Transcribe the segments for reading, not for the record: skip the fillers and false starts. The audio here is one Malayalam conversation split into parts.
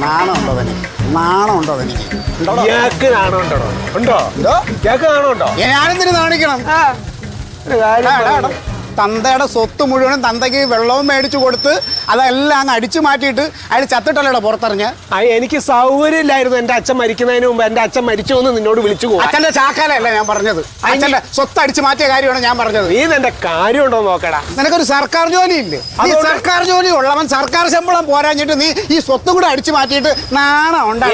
നാണമുണ്ടോ തനിക്ക്? നാണമുണ്ടോ തനിക്ക്? ഞാനെന്തിനു നാണിക്കണം? തന്തയുടെ സ്വത്ത് മുഴുവനും തന്തയ്ക്ക് വെള്ളവും മേടിച്ചു കൊടുത്ത് അതെല്ലാം അങ്ങ് അടിച്ചു മാറ്റിയിട്ട് അയാൾ ചത്തിട്ടല്ലേടാ പുറത്തിറങ്ങി. എനിക്ക് സൗകര്യമില്ലായിരുന്നു എന്റെ അച്ഛൻ മരിക്കുന്നതിന് മുമ്പ്. എന്റെ അച്ഛൻ മരിച്ചു എന്ന് നിന്നോട് വിളിച്ചു പോകും. അച്ഛന്റെ ചാക്കാലല്ല ഞാൻ പറഞ്ഞത്, അച്ഛന്റെ സ്വത്ത് അടിച്ചു മാറ്റിയ കാര്യമാണ് ഞാൻ പറഞ്ഞത്. നീ നിന്റെ കാര്യമുണ്ടോ നോക്കടാ. നിനക്കൊരു സർക്കാർ ജോലി ഇല്ലേ? സർക്കാർ ജോലി ഉള്ളവൻ സർക്കാർ ശമ്പളം പോരാഞ്ഞിട്ട് നീ ഈ സ്വത്തും കൂടെ അടിച്ചു മാറ്റിയിട്ട് നാണം ഉണ്ടാ.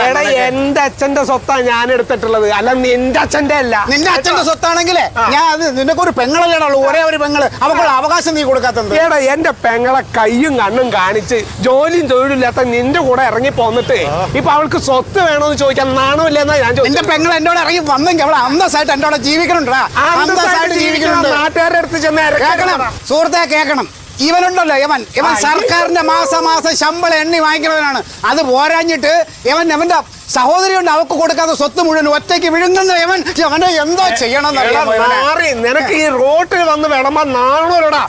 എന്റെ അച്ഛന്റെ സ്വത്താണ് ഞാൻ എടുത്തിട്ടുള്ളത്, അല്ല നിന്റെ അച്ഛന്റെ അല്ല. നിന്റെ അച്ഛന്റെ സ്വത്താണെങ്കിലേ ഞാൻ അത് നിനക്ക് ഒരു പെങ്ങളല്ലേടുള്ളൂ, ഒരേ ഒരു പെങ്ങള്. അവക്കുള്ള അവകാശം നീ കൊടുക്കാത്തത്. എടാ എന്റെ പെങ്ങളെ കയ്യും കണ്ണും കാണിച്ച് ജോലിയും തൊഴിലില്ലാത്ത നിന്റെ കൂടെ ഇറങ്ങി പോന്നിട്ട് ഇപ്പൊ അവൾക്ക് സ്വത്ത് വേണോന്ന് ചോദിക്കാൻ നാണമില്ലെന്നാ ഞാൻ ചോദിച്ചു. എന്റെ പെങ്ങൾ എന്നോട് ഇറങ്ങി വന്നെങ്കിൽ അവളെ അന്തസ്സായിട്ട് എന്റെ അവിടെ ജീവിക്കണുണ്ടാ. നാട്ടുകാരുടെ അടുത്ത് ചെന്ന് കേൾക്കണം സുഹൃത്തെ, കേൾക്കണം. ഇവനുണ്ടല്ലോ ഇവൻ സർക്കാരിന്റെ മാസം ശമ്പളം എണ്ണി വാങ്ങിക്കുന്നവനാണ്. അത് പോരാഞ്ഞിട്ട് അവന്റെ സഹോദരിയുണ്ട്, അവക്ക് കൊടുക്കാത്ത സ്വത്ത് മുഴുവൻ ഒറ്റയ്ക്ക് വിഴുങ്ങുന്ന അവനെ എന്തോ ചെയ്യണം. നിനക്ക് ഈ റോട്ടിൽ വന്ന് വിളമ്പാൻ നാണോടാ.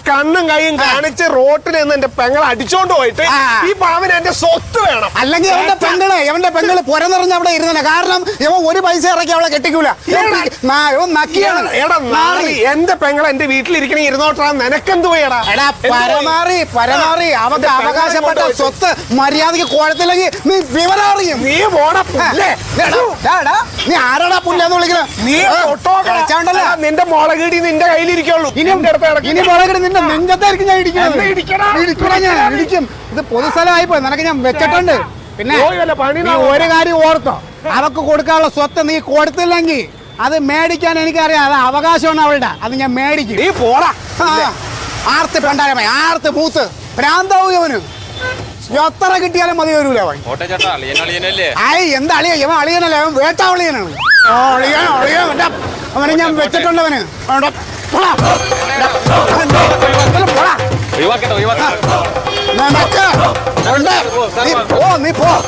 കണ്ണും കൈയും കാണിച്ച് റോട്ടിൽ നിന്ന് എന്റെ പെങ്ങളെ അടിച്ചോണ്ട് പോയിട്ട് ഈ പാവന് എന്റെ സ്വത്ത് വേണം. അല്ലെങ്കിൽ എവന്റെ പെങ്ങള് പുര നിറഞ്ഞ അവിടെ ഇരുന്നില്ല. കാരണം ഇവൻ ഒരു പൈസ ഇറക്കി അവളെ കെട്ടിക്കൂല. എന്റെ പെങ്ങളെ എന്റെ വീട്ടിലിരിക്കണ ഇരുന്നോട്ടാ. നിനക്കെന്ത് പോയടാ? പരമാറി അവന്റെ അവകാശപ്പെട്ട സ്വത്ത് മര്യാദക്ക് കോഴത്തില്ലെങ്കിൽ നീ വിവരം അറിയും. നീ പോടാ. നീ ആരാടാ പുല്ലെന്ന് വിളിക്കുന്നത്? നിന്റെ മുളകിടി നിന്റെ കയ്യിലിരിക്കുള്ളൂ. ഇനി മുളകിടി നിന്റെ നെഞ്ചത്തായിരിക്കും ഞാൻ ഇടിക്കും. ഇത് പൊതുസ്ഥലമായിപ്പോയി, നിനക്ക് ഞാൻ വെച്ചിട്ടുണ്ട്. പിന്നെ ഒരു കാര്യം ഓർത്തോ, അവക്ക് കൊടുക്കാനുള്ള സ്വത്ത് നീ കൊടുത്തില്ലെങ്കിൽ അത് മേടിക്കാൻ എനിക്കറിയാം. അത് അവകാശമാണ് അവളുടെ, അത് ഞാൻ മേടിക്കും. നീ പോടാ. ആർത്ത് പെണ്ടാരമായി ആർത്ത് മൂത്ത് ഭ്രാന്താവും ഇവന്. എത്ര കിട്ടിയാലും മതി വരൂല അവൻ. എന്താ അളിയ? ഇവൻ അളിയനല്ല, അവൻ വേട്ടാവളിയനാണ്. അവനെ ഞാൻ വെച്ചിട്ടുണ്ടവന്. നീ പോടാ.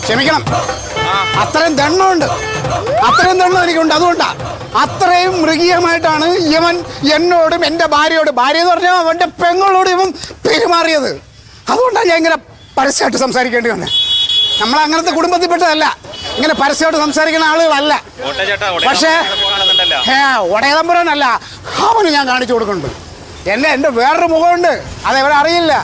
ക്ഷമിക്കണം, അത്രയും ദണ്ണമുണ്ട്, അത്രയും ദണ്ണം എനിക്കുണ്ട്. അതുകൊണ്ടാ അത്രയും മൃഗീയമായിട്ടാണ് ഇവൻ എന്നോടും എൻ്റെ ഭാര്യയോട്, ഭാര്യ എന്ന് പറഞ്ഞാൽ അവൻ്റെ പെങ്ങളോട് ഇവൻ പെരുമാറിയത്. അതുകൊണ്ടാണ് ഞാൻ ഇങ്ങനെ പരസ്യമായിട്ട് സംസാരിക്കേണ്ടി വന്നത്. നമ്മൾ അങ്ങനത്തെ കുടുംബത്തിൽപ്പെട്ടതല്ല, ഇങ്ങനെ പരസ്യമായിട്ട് സംസാരിക്കുന്ന ആളുകളല്ല. പക്ഷേ ഒടയതമ്പുരാനല്ല, അവന് ഞാൻ കാണിച്ചു കൊടുക്കുന്നുണ്ട്. എൻ്റെ വേറൊരു മുഖമുണ്ട്, അതെവിടെ അറിയില്ല.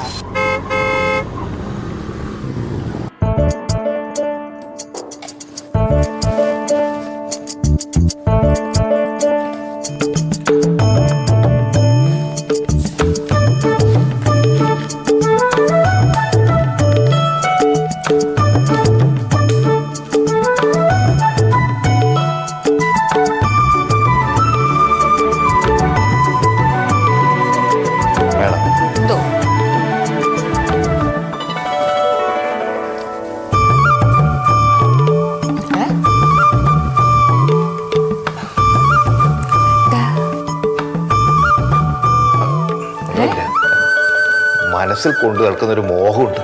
മനസ്സിൽ കൊണ്ടു നടക്കുന്നൊരു മോഹമുണ്ട്,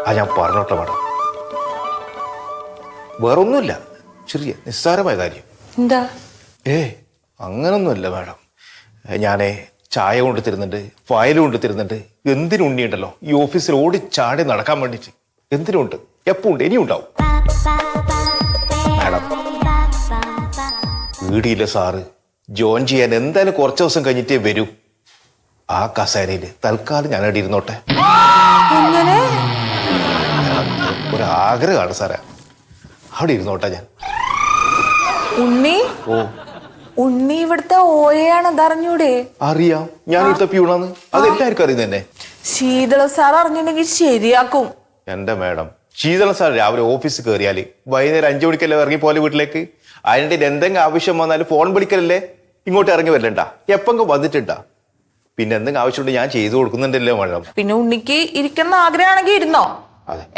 അത് ഞാൻ പറഞ്ഞോട്ടെ മാഡം. വേറൊന്നുമില്ല, ചെറിയ നിസ്സാരമായ കാര്യം. എന്താ? അങ്ങനൊന്നുമില്ല മാഡം. ഞാനേ ചായ കൊണ്ട് തരുന്നുണ്ട്, ഫയൽ കൊണ്ട് തരുന്നുണ്ട്. എന്തിനും ഉണ്ണിയുണ്ടല്ലോ ഈ ഓഫീസിൽ ഓടി ചാടി നടക്കാൻ വേണ്ടിട്ട്. എന്തിനുണ്ട്, എപ്പോ ഉണ്ട്, ഇനിയും ഉണ്ടാവും. മാഡം, വീടിയില്ല സാറ് ജോയിൻ ചെയ്യാൻ എന്തായാലും കുറച്ച് ദിവസം കഴിഞ്ഞിട്ടേ വരൂ. ആ കസേരയില് തൽക്കാലം ഞാൻ അവിടെ ഇരുന്നോട്ടെ. ഒരാഗ്രഹമാണ് സാറേ, അവിടെ ഇരുന്നോട്ടെ ഞാൻ. ഉണ്ണി ഇവിടുത്തെ ഓയാണ്, അതറിഞ്ഞൂടെ? അറിയാം, ഞാൻ ഇവിടുത്തെ പ്യൂണാന്ന്, അത് എല്ലാവർക്കും അറിയുന്നത് തന്നെ. ശീതള സാർ അറിഞ്ഞിട്ടുണ്ടെങ്കിൽ ശരിയാക്കും. എന്റെ മാഡം, ശീതള സാർ രാവിലെ ഓഫീസിൽ കയറിയാല് വൈകുന്നേരം 5 മണിക്കല്ലേ ഇറങ്ങി പോലെ വീട്ടിലേക്ക്. അതിന്റെ എന്തെങ്കിലും ആവശ്യം വന്നാലും ഫോൺ വിളിക്കലല്ലേ, ഇങ്ങോട്ട് ഇറങ്ങി വരലണ്ട. എപ്പെങ്കിലും വന്നിട്ടുണ്ടാ, പിന്നെ എന്തെങ്കിലും ആവശ്യമുണ്ട് ഞാൻ ചെയ്തു കൊടുക്കുന്നുണ്ടല്ലോ മാഡം. പിന്നെ ഉണ്ണിക്ക് ഇരിക്കുന്ന ആഗ്രഹമാണെങ്കിൽ ഇരുന്നോ,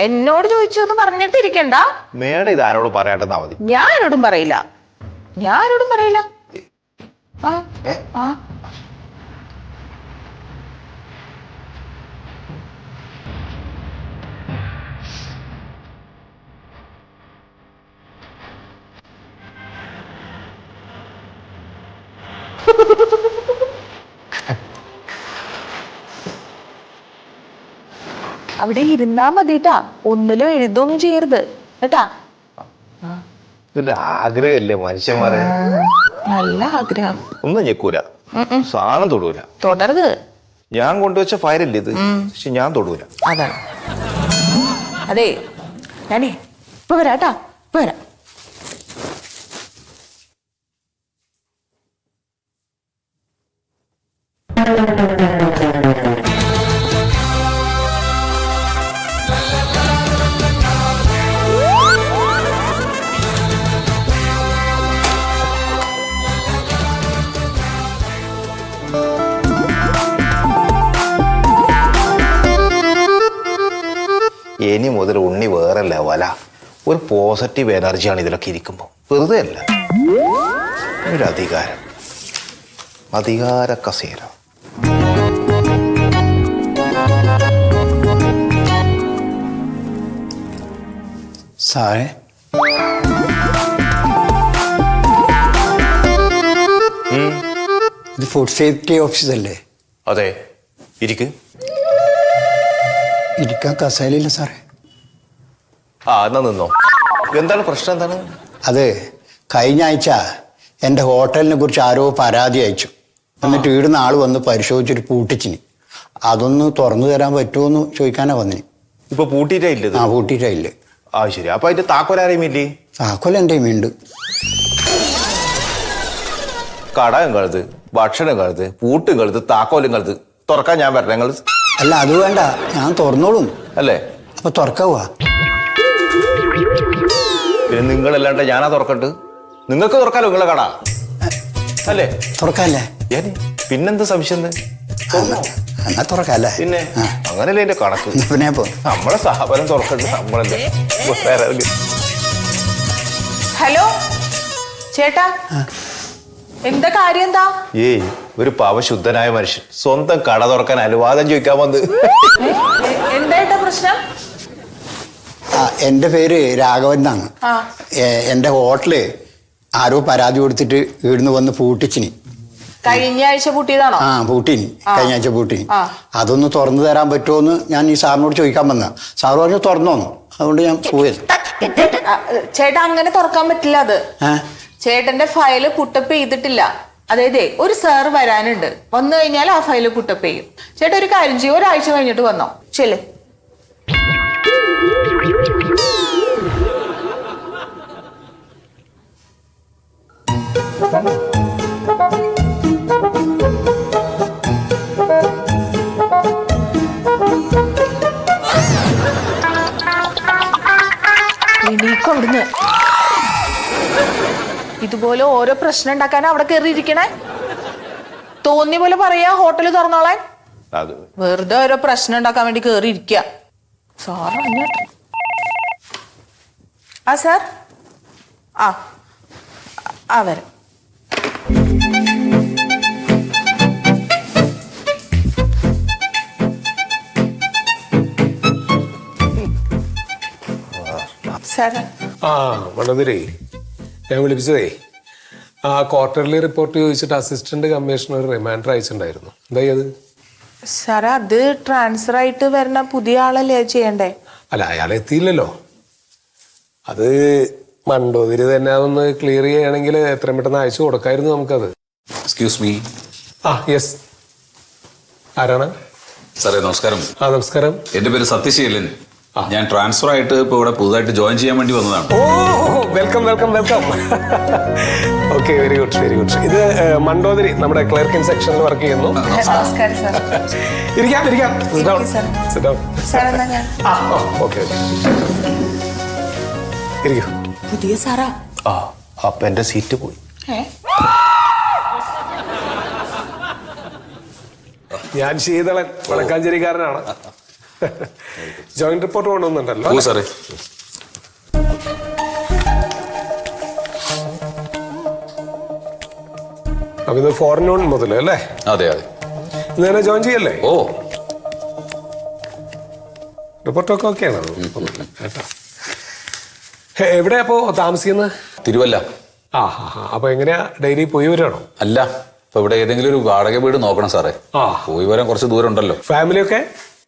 എന്നോട് ചോദിച്ചു എന്ന് പറഞ്ഞിട്ട് ഇരിക്കണ്ട. മേഡം ഇത് ആരോട് പറയാണ്ടെന്നാ മതി. ഞാൻ ആരോടും പറയില്ല. അവിടെ ഇരുന്നാ മതിട്ടാ, ഒന്നിലും എഴുതൊന്നും ചെയ്യരുത് കേട്ടാ. ഇതൊരു ആഗ്രഹമല്ലേ മനുഷ്യന്മാരെ. നല്ല ആഗ്രഹം. ഒന്നും ഞെക്കൂല, സാധനം തൊടൂല. തുടരുത്. ഞാൻ കൊണ്ടുവച്ച ഫയലല്ലേ ഇത്, പക്ഷെ ഞാൻ തൊടൂല. അതാണ്. അതെ, ഞാനേ ഇപ്പൊ വരാട്ടാ, ഇപ്പൊ വരാം. ഇനി മുതൽ ഉണ്ണി വേറെ ലെവല. ഒരു പോസിറ്റീവ് എനർജിയാണ് ഇതിലൊക്കെ ഇരിക്കുമ്പോൾ, വെറുതെ അല്ല. ഒരു അധികാരം, അധികാര കസേര. സാറേ, ഇത് ഫുഡ് സേഫ്റ്റി ഓഫീസല്ലേ? അതെ, ഇരിക്ക്. ഇരിക്കാൻ കസേരയില്ല സാറേ. എന്നാ നിന്നോ. എന്താണ് പ്രശ്നം, എന്താണ്? അത് കഴിഞ്ഞ ആഴ്ച എൻ്റെ ഹോട്ടലിനെ കുറിച്ച് ആരോ പരാതി അയച്ചു. എന്നിട്ട് ഇവിടുന്ന് ആൾ വന്ന് പരിശോധിച്ചൊരു പൂട്ടിച്ചിന്. അതൊന്ന് തുറന്നു തരാൻ പറ്റുമോന്ന് ചോദിക്കാനാ വന്നിന്. ഇപ്പൊ പൂട്ടിയിട്ടില്ല. പൂട്ടിയിട്ടില്ല. ശരി. അപ്പൊ അതിന്റെ താക്കോലാരെയുമില്ലേ? താക്കോൽ എൻ്റെ ഉണ്ട്. കടകം കഴുത്, ഭക്ഷണം കഴുത്, പൂട്ടും കഴുത്, താക്കോലും കഴുത്. തുറക്കാൻ ഞാൻ വരണം. നിങ്ങൾ അല്ല, അത് വേണ്ട, ഞാൻ തുറന്നോളും. അല്ലേ? അപ്പൊ തുറക്കാവാ? പിന്നെ നിങ്ങളല്ലാണ്ട് ഞാനാ തുറക്കണ്ട്? നിങ്ങൾക്ക് തുറക്കാലോ നിങ്ങളെ കട, അല്ലേ? തുറക്കാല്ലേ? പിന്നെന്ത് സംശയം? എന്നാ തുറക്കല്ലേ? പിന്നെ അങ്ങനല്ലേ എന്റെ കണക്ക്. പിന്നെ നമ്മളെ സ്ഥാപനം തുറക്കണ്ട് നമ്മളല്ലേ. ഹലോ ചേട്ടാ, എന്താ കാര്യം? എന്താ? ഏയ്, ഒരു പാവശുദ്ധനായ മനുഷ്യൻ സ്വന്തം കട തുറക്കാൻ അനുവാദം ചോദിക്കാൻ വന്ന്. എന്തായിട്ടാ പ്രശ്നം? എൻ്റെ പേര് രാഘവൻ എന്നാണ്. എൻ്റെ ഹോട്ടല് ആരോ പരാതി കൊടുത്തിട്ട് ഇവിടുന്ന് വന്ന് പൂട്ടിച്ചിനി. കഴിഞ്ഞ ആഴ്ച പൂട്ടിയതാണോ? പൂട്ടിനി, കഴിഞ്ഞ ആഴ്ച പൂട്ടിനി. അതൊന്ന് തുറന്നു തരാൻ പറ്റുമോന്ന് ഞാൻ ഈ സാറിനോട് ചോദിക്കാൻ വന്ന. സാറ് പറഞ്ഞു തുറന്നോന്നു. അതുകൊണ്ട് ഞാൻ പോയത്. ചേട്ടാ, അങ്ങനെ തുറക്കാൻ പറ്റില്ല. അത് ചേട്ടന്റെ ഫയല് പുട്ടപ്പ് ചെയ്തിട്ടില്ല. അതായത് ഒരു സാർ വരാനുണ്ട്, വന്നു കഴിഞ്ഞാൽ ആ ഫയല് പുട്ടപ്പ് ചെയ്യും. ചേട്ടാ ഒരു കാര്യം ചെയ്യും, ഒരാഴ്ച കഴിഞ്ഞിട്ട് വന്നോ. ചെല്ലേ. അവിടുന്ന് ഇതുപോലെ ഓരോ പ്രശ്നം ഉണ്ടാക്കാനാ അവിടെ കയറിയിരിക്കണേ. തോന്നിയ പോലെ പറയാ ഹോട്ടൽ തുറന്നോളാൻ. വെറുതെ ഓരോ പ്രശ്നം ഉണ്ടാക്കാൻ വേണ്ടി കയറിയിരിക്കുക. സാർ സാർ വരാം. മണ്ണുതിരേ, ഞാൻ വിളിപ്പിച്ചതേ ആ ക്വാർട്ടർലി റിപ്പോർട്ട് ചോദിച്ചിട്ട് അസിസ്റ്റന്റ് കമ്മീഷണർ റിമാൻഡർ അയച്ചിട്ടുണ്ടായിരുന്നു. എന്തായി അത്? സാറേ, അത് ട്രാൻസ്ഫർ ആയിട്ട് വരുന്ന പുതിയ ആളല്ലേ ചെയ്യണ്ടേ? അല്ല, അയാൾ എത്തിയില്ലല്ലോ. അത് മണ്ടോതിരി തന്നെ അതൊന്ന് ക്ലിയർ ചെയ്യുകയാണെങ്കിൽ എത്രയും പെട്ടെന്ന് അയച്ചു കൊടുക്കായിരുന്നു നമുക്കത്. Excuse me. യെസ്. ആരാണ്? സാറേ നമസ്കാരം. നമസ്കാരം. എന്റെ പേര് സത്യശീലൻ. ഞാൻ ട്രാൻസ്ഫർ ആയിട്ട് ഇപ്പൊ ഇവിടെ പുതുതായിട്ട് ജോയിൻ ചെയ്യാൻ വേണ്ടി വന്നതാണ്. ഓ, welcome welcome welcome. Okay, very good very good. ഇത് മണ്ടോതിരി നമ്മുടെ ക്ലർക്ക് ഇൻ സെക്ഷനിൽ വർക്ക് ചെയ്യുന്നു. ഇരിക്കാം ഇരിക്കാം. ഓക്കെ ഇരിക്കൂ. പുതിയ സാറാ? അപ്പൊ എന്റെ സീറ്റ് പോയി. ഞാൻ ശീതളൻ, വടക്കാഞ്ചേരിക്കാരനാണ്. Joint report കൊണ്ടുവന്നുണ്ടല്ലോ. ഓ സാറേ. അപ്പൊ ഇത് ഫോറിനോൺ മുതൽ അല്ലേ? അതെ അതെ. ഇന്ന് തന്നെ ജോയിൻ ചെയ്യല്ലേ? ഓ, റിപ്പോർട്ടൊക്കെ ഓക്കെയാണ്. എവിടെയാ അപ്പോ താമസിക്കുന്നത്? തിരുവല്ല. അപ്പൊ എങ്ങനെയാ, ഡെയിലി പോയി വരാണോ? അല്ല, അപ്പൊ ഇവിടെ ഏതെങ്കിലും ഒരു വാടക വീട് നോക്കണം സാറേ. പോയി വരാൻ കുറച്ച് ദൂരം ഉണ്ടല്ലോ. ഫാമിലിയൊക്കെ?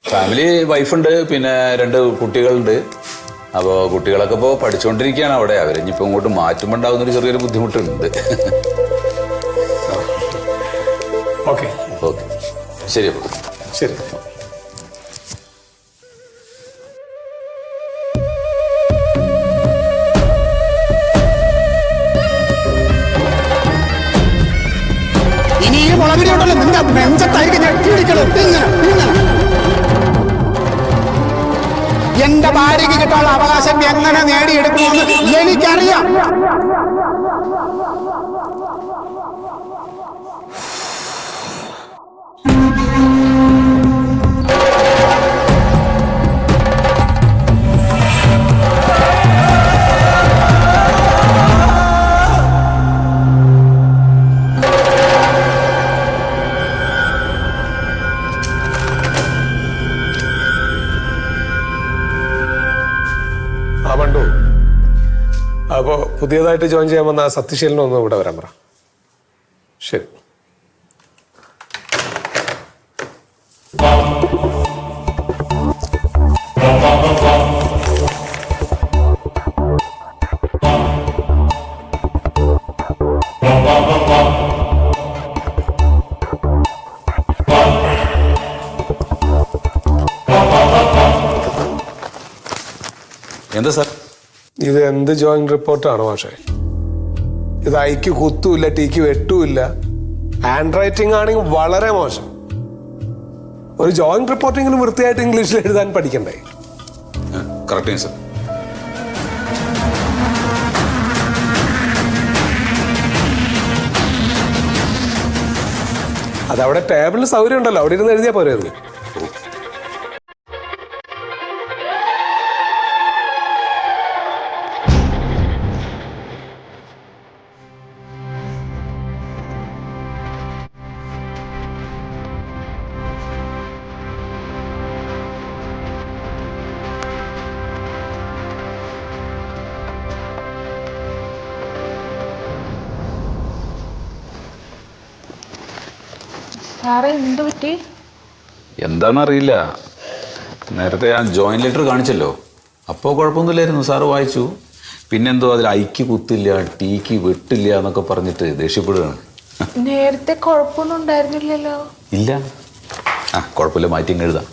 ഫാമിലി വൈഫുണ്ട്, പിന്നെ 2 കുട്ടികളുണ്ട്. അപ്പോൾ കുട്ടികളൊക്കെ ഇപ്പോൾ പഠിച്ചുകൊണ്ടിരിക്കുകയാണ് അവിടെ. അവരിഞ്ഞിപ്പോൾ ഇങ്ങോട്ട് മാറ്റുമ്പോൾ ഉണ്ടാകുന്നൊരു ചെറിയൊരു ബുദ്ധിമുട്ടുണ്ട്. ഓക്കെ ഓക്കെ, ശരി. അപ്പോൾ ശരി. ഇനി ഈ മുളകിരിയുണ്ടല്ലോ നിന്റെ നെഞ്ചത്തായിരിക്കും ഞെട്ടിടിക്കണം. എന്റെ ഭാര്യയ്ക്ക് കിട്ടാനുള്ള അവകാശം എങ്ങനെ നേടിയെടുക്കണമെന്ന് എനിക്കറിയാം. പണ്ടു അപ്പോ പുതിയതായിട്ട് ജോയിൻ ചെയ്യാൻ വന്ന സത്യശീലനെ ഒന്ന് ഇവിടെ വരാൻ പറ. ശരി. എന്താ സാർ ഇത് എന്ത് ജോയിന്റ് റിപ്പോർട്ടാണ് പക്ഷേ? ഇത് ഐക്ക് കുത്തുമില്ല, ടീക്ക് വെട്ടുമില്ല. ഹാൻഡ് റൈറ്റിംഗ് ആണെങ്കിൽ വളരെ മോശം. ഒരു ജോയിന്റ് റിപ്പോർട്ടിങ്ങിന് വൃത്തിയായിട്ട് ഇംഗ്ലീഷിൽ എഴുതാൻ പഠിക്കണ്ടേ? Correct sir. അതവിടെ ടേബിളിൽ സൗകര്യം ഉണ്ടല്ലോ, അവിടെ ഇരുന്ന് എഴുതിയാൽ പോരായിരുന്നു. സാറേ എന്ത് പറ്റി? എന്താണെന്നറിയില്ല. നേരത്തെ ആ ജോയിൻ ലെറ്റർ കാണിച്ചല്ലോ, അപ്പോൾ കുഴപ്പമൊന്നുമില്ലായിരുന്നു. സാറ് വായിച്ചു. പിന്നെന്തോ അതിൽ ഐക്ക് കുത്തില്ല, ടീക്ക് വെട്ടില്ല എന്നൊക്കെ പറഞ്ഞിട്ട് ദേഷ്യപ്പെടുകയാണ്. നേരത്തെ കുഴപ്പമൊന്നും ഉണ്ടായിരുന്നില്ലല്ലോ. ഇല്ല. കുഴപ്പമില്ല, മാറ്റി എഴുതാം.